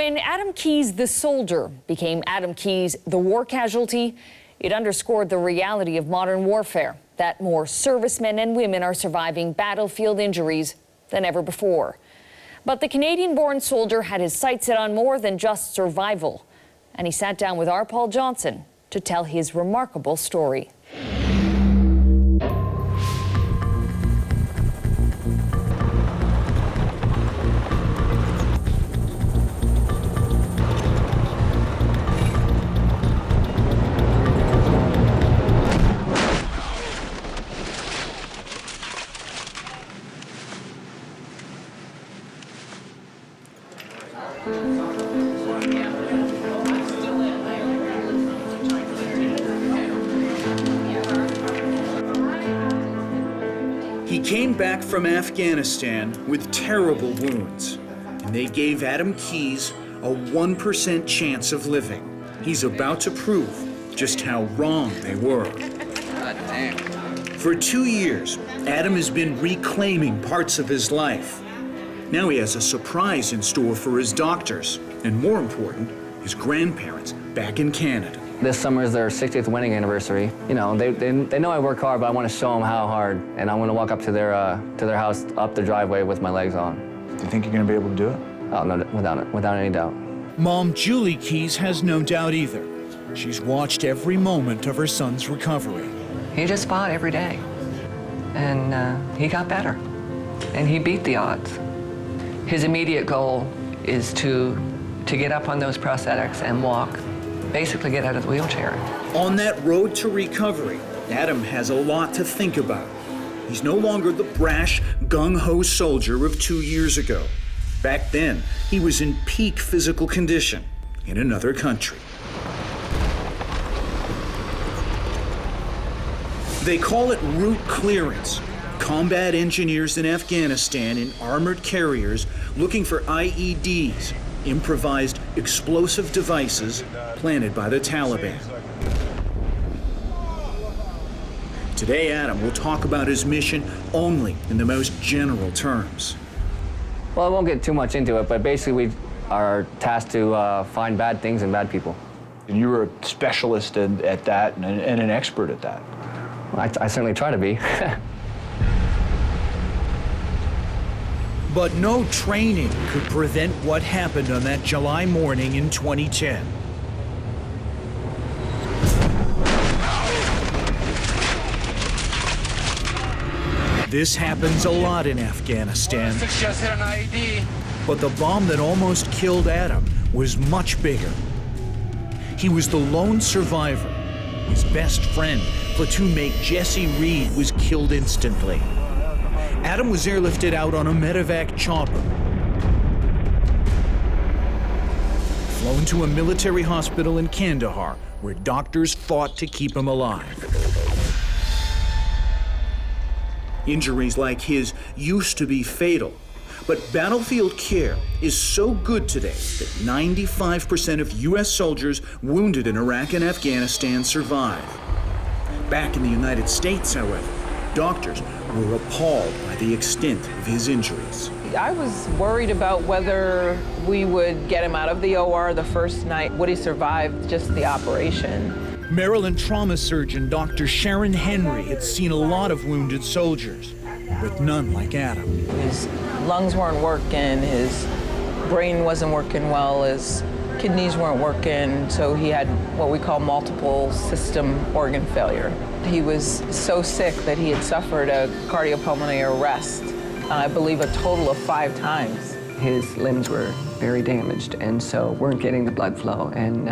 When Adam Keyes, the soldier, became Adam Keyes, the war casualty, it underscored the reality of modern warfare, that more servicemen and women are surviving battlefield injuries than ever before. But the Canadian-born soldier had his sights set on more than just survival, and he sat down with R. Paul Johnson to tell his remarkable story. He came back from Afghanistan with terrible wounds, and they gave Adam Keyes a 1% chance of living. He's about to prove just how wrong they were. God damn. For 2 years, Adam has been reclaiming parts of his life. Now he has a surprise in store for his doctors, and more important, his grandparents back in Canada. This summer is their 60th wedding anniversary. You know, they know I work hard, but I want to show them how hard, and I want to walk up to their house, up the driveway with my legs on. Do you think you're going to be able to do it? Oh, no, without any doubt. Mom Julie Keyes has no doubt either. She's watched every moment of her son's recovery. He just fought every day, and he got better, and he beat the odds. His immediate goal is to get up on those prosthetics and walk, basically get out of the wheelchair. On that road to recovery, Adam has a lot to think about. He's no longer the brash, gung-ho soldier of 2 years ago. Back then, he was in peak physical condition in another country. They call it route clearance. Combat engineers in Afghanistan in armored carriers looking for IEDs, improvised explosive devices planted by the Taliban. Today, Adam will talk about his mission only in the most general terms. Well, I won't get too much into it, but basically we are tasked to find bad things and bad people. And you were a specialist at that and an expert at that. Well, I certainly try to be. But no training could prevent what happened on that July morning in 2010. This happens a lot in Afghanistan. Just hit an IED. But the bomb that almost killed Adam was much bigger. He was the lone survivor. His best friend, platoon mate Jesse Reed, was killed instantly. Adam was airlifted out on a medevac chopper, flown to a military hospital in Kandahar, where doctors fought to keep him alive. Injuries like his used to be fatal, but battlefield care is so good today that 95% of U.S. soldiers wounded in Iraq and Afghanistan survive. Back in the United States, however, doctors were appalled by the extent of his injuries. I was worried about whether we would get him out of the OR the first night. Would he survive just the operation? Maryland trauma surgeon Dr. Sharon Henry had seen a lot of wounded soldiers, but none like Adam. His lungs weren't working, his brain wasn't working well, his kidneys weren't working, so he had what we call multiple system organ failure. He was so sick that he had suffered a cardiopulmonary arrest, I believe a total of 5 times. His limbs were very damaged, and so weren't getting the blood flow, and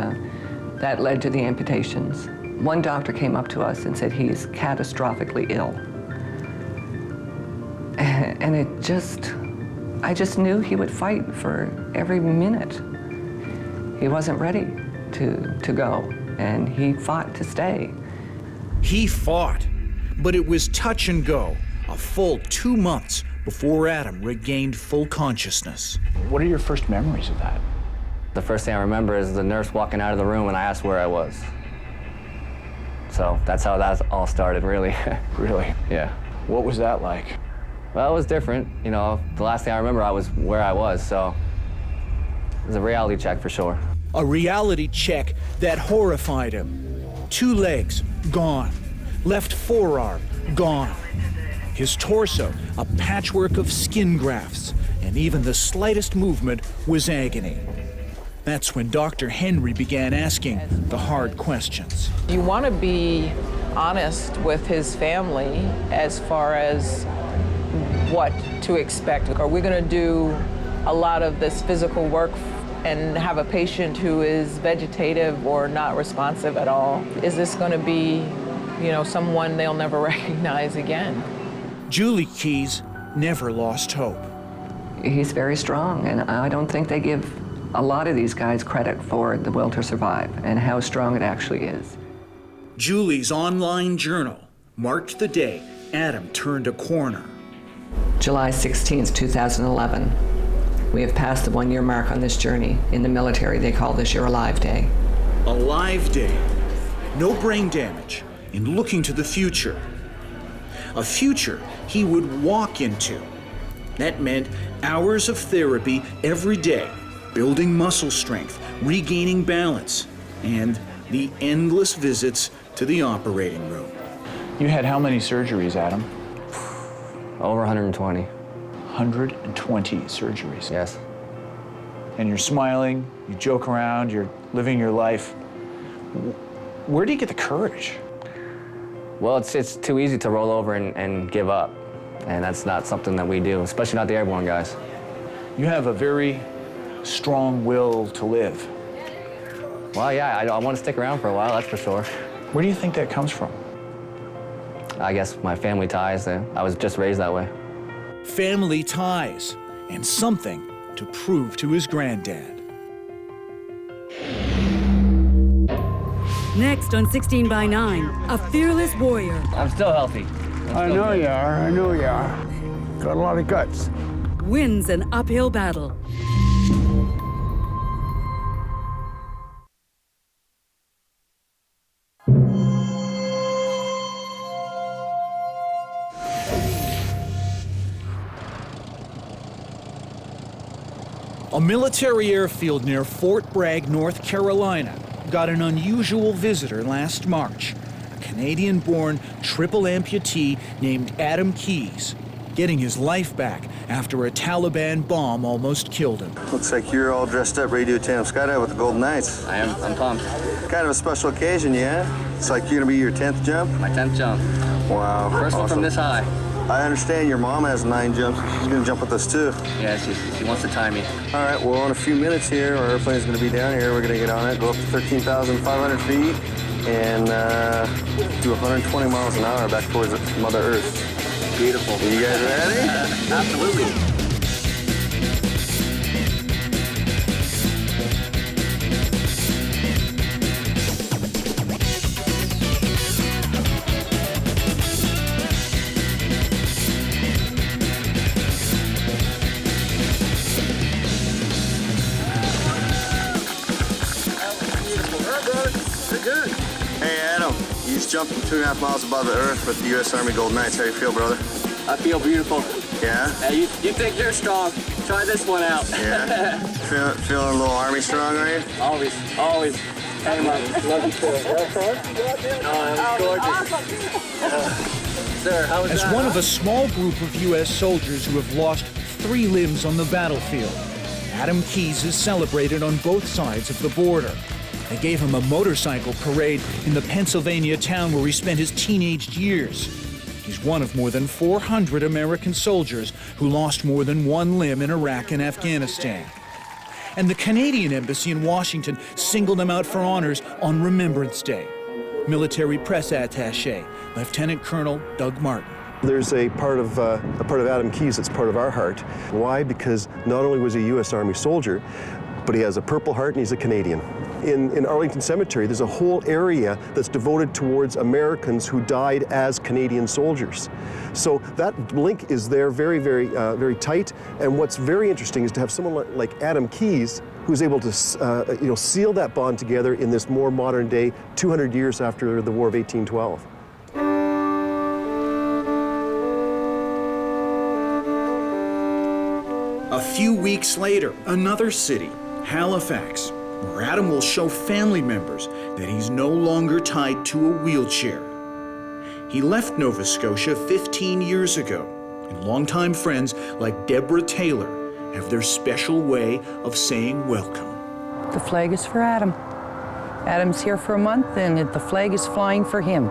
that led to the amputations. One doctor came up to us and said he's catastrophically ill. And I just knew he would fight for every minute. He wasn't ready to go, and he fought to stay. He fought, but it was touch and go, a full 2 months before Adam regained full consciousness. What are your first memories of that? The first thing I remember is the nurse walking out of the room and I asked where I was. So that's how that all started, really. Really? Yeah. What was that like? Well, it was different. You know, the last thing I remember, I was where I was, so It's a reality check for sure. A reality check that horrified him. 2 legs, gone. Left forearm, gone. His torso, a patchwork of skin grafts, and even the slightest movement was agony. That's when Dr. Henry began asking the hard questions. You want to be honest with his family as far as what to expect. Are we going to do a lot of this physical work and have a patient who is vegetative or not responsive at all? Is this going to be, someone they'll never recognize again? Julie Keys never lost hope. He's very strong, and I don't think they give a lot of these guys credit for the will to survive and how strong it actually is. Julie's online journal marked the day Adam turned a corner. July 16th, 2011. We have passed the 1-year mark on this journey. In the military, they call this your Alive Day. Alive Day. No brain damage, and looking to the future. A future he would walk into. That meant hours of therapy every day, building muscle strength, regaining balance, and the endless visits to the operating room. You had how many surgeries, Adam? Over 120. 120 surgeries. Yes. And you're smiling, you joke around, you're living your life. Where do you get the courage? Well, it's too easy to roll over and give up. And that's not something that we do, especially not the airborne guys. You have a very strong will to live. Well, yeah, I want to stick around for a while, that's for sure. Where do you think that comes from? I guess my family ties. I was just raised that way. Family ties, and something to prove to his granddad. Next on 16 by 9, a fearless warrior. I'm still healthy. I know you are. Got a lot of guts. Wins an uphill battle. A military airfield near Fort Bragg, North Carolina, got an unusual visitor last March. A Canadian-born triple amputee named Adam Keys, getting his life back after a Taliban bomb almost killed him. Looks like you're all dressed up, ready to attempt skydive with the Golden Knights. I am. I'm pumped. Kind of a special occasion, yeah? It's like you're gonna be your 10th jump? My 10th jump. Wow. First one from this high. I understand your mom has 9 jumps. She's gonna jump with us too. Yeah, she wants to tie me. All right, well, in a few minutes here, our airplane's gonna be down here. We're gonna get on it, go up to 13,500 feet, and do 120 miles an hour back towards Mother Earth. Beautiful. Are you guys ready? Absolutely. Hey, Adam, you just jumped 2.5 miles above the Earth with the U.S. Army Golden Knights. How do you feel, brother? I feel beautiful. Yeah? Hey, you think you're strong? Try this one out. Yeah? Feeling a little Army strong, are you? Always. Hey, man, love you too. Oh, that was gorgeous. Sir, how was As that? one of a small group of U.S. soldiers who have lost 3 limbs on the battlefield, Adam Keys is celebrated on both sides of the border. They gave him a motorcycle parade in the Pennsylvania town where he spent his teenage years. He's one of more than 400 American soldiers who lost more than 1 limb in Iraq and Afghanistan. And the Canadian Embassy in Washington singled him out for honors on Remembrance Day. Military Press Attaché, Lieutenant Colonel Doug Martin. There's a part of Adam Keys that's part of our heart. Why? Because not only was he a U.S. Army soldier, but he has a Purple Heart and he's a Canadian. In Arlington Cemetery, there's a whole area that's devoted towards Americans who died as Canadian soldiers. So that link is there very, very tight. And what's very interesting is to have someone like Adam Keys, who's able to seal that bond together in this more modern day, 200 years after the War of 1812. A few weeks later, another city, Halifax, where Adam will show family members that he's no longer tied to a wheelchair. He left Nova Scotia 15 years ago, and longtime friends like Deborah Taylor have their special way of saying welcome. The flag is for Adam. Adam's here for a month, and the flag is flying for him.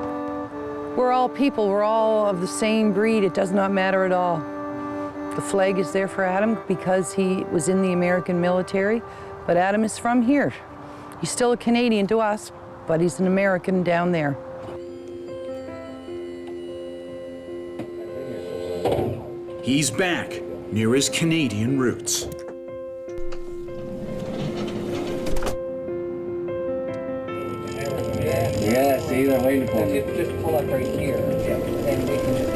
We're all people. We're all of the same breed. It does not matter at all. The flag is there for Adam because he was in the American military, but Adam is from here. He's still a Canadian to us, but he's an American down there. He's back near his Canadian roots. Yeah, see, they're waiting for me. Just pull up right here, and we can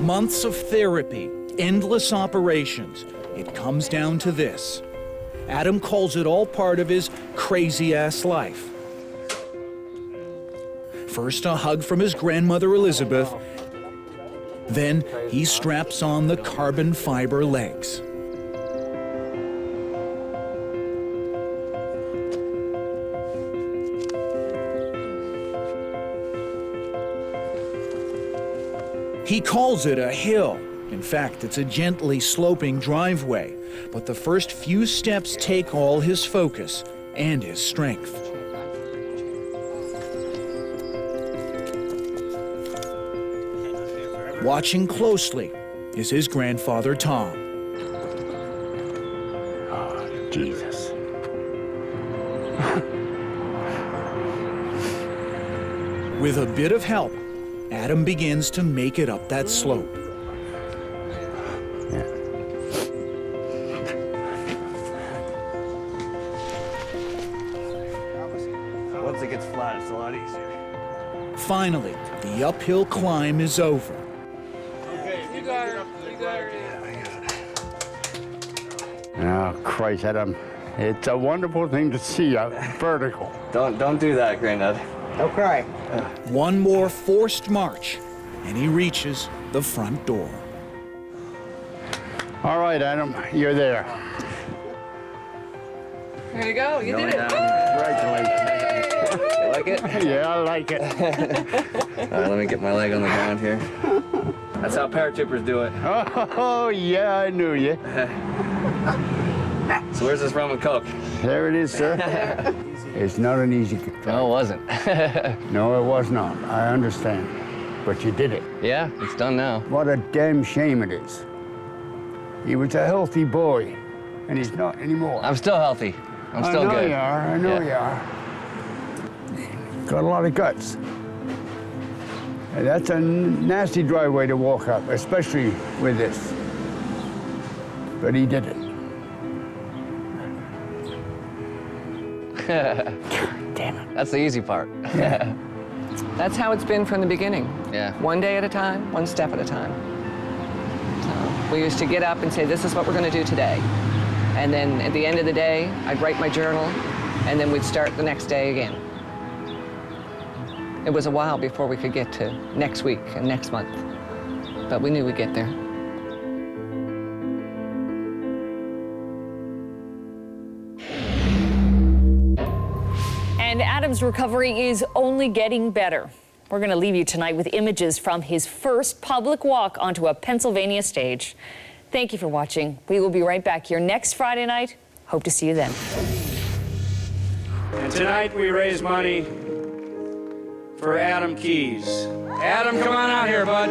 Months of therapy, endless operations. It comes down to this. Adam calls it all part of his crazy-ass life. First, a hug from his grandmother Elizabeth. Then he straps on the carbon fiber legs. He calls it a hill. In fact, it's a gently sloping driveway, but the first few steps take all his focus and his strength. Watching closely is his grandfather, Tom. Oh, Jesus. With a bit of help, Adam begins to make it up that slope. Once it gets flat, it's a lot easier. Finally, the uphill climb is over. You got her. You got her. Oh, Christ, Adam. It's a wonderful thing to see out vertical. Don't do that, Granddad. Don't cry. One more forced march, and he reaches the front door. All right, Adam, you're there. There you go. You did it. Congratulations. You like it? Yeah, I like it. All right, let me get my leg on the ground here. That's how paratroopers do it. Oh, yeah, I knew you. So where's this rum and coke? There it is, sir. It's not an easy job. No, it wasn't. No, it was not. I understand. But you did it. Yeah, it's done now. What a damn shame it is. He was a healthy boy, and he's not anymore. I'm still healthy. I'm still good. I know you are. Got a lot of guts. And that's a nasty driveway to walk up, especially with this. But he did it. Damn it. That's the easy part. Yeah. That's how it's been from the beginning. Yeah. One day at a time, one step at a time. So we used to get up and say, this is what we're going to do today. And then at the end of the day, I'd write my journal, and then we'd start the next day again. It was a while before we could get to next week and next month, but we knew we'd get there. And Adam's recovery is only getting better. We're going to leave you tonight with images from his first public walk onto a Pennsylvania stage. Thank you for watching. We will be right back here next Friday night. Hope to see you then. And tonight we raise money for Adam Keyes. Adam, come on out here, bud.